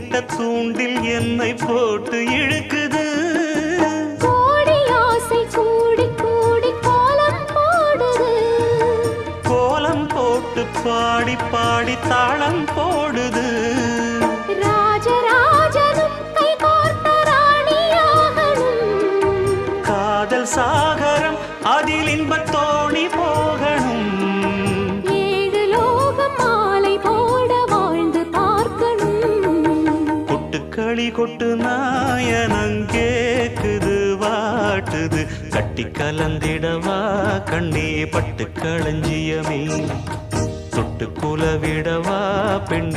இட்ட தூண்டில் என்னை போட்டு இழுக்குது. கோடி ஆசை கூடி கூடி கோலம் போடுது. கோலம் போட்டு பாடி பாடி தாளம் போடுது. ராஜராஜனும் கை கோர்த்த ராணியாகணும். காதல் சாகரம் அதில் இன்பத் தோணி போகணும். ஏழு லோகம் மாலை போட வாழ்ந்து பார்க்கணும். கொட்டுக்களி கொட்டு நாயனங்கேக்குது வாட்டுது. கட்டி கலந்திடவா கண்ணே பட்டு களஞ்சியமே. தொட்டு குலவிடவா பெண்ணே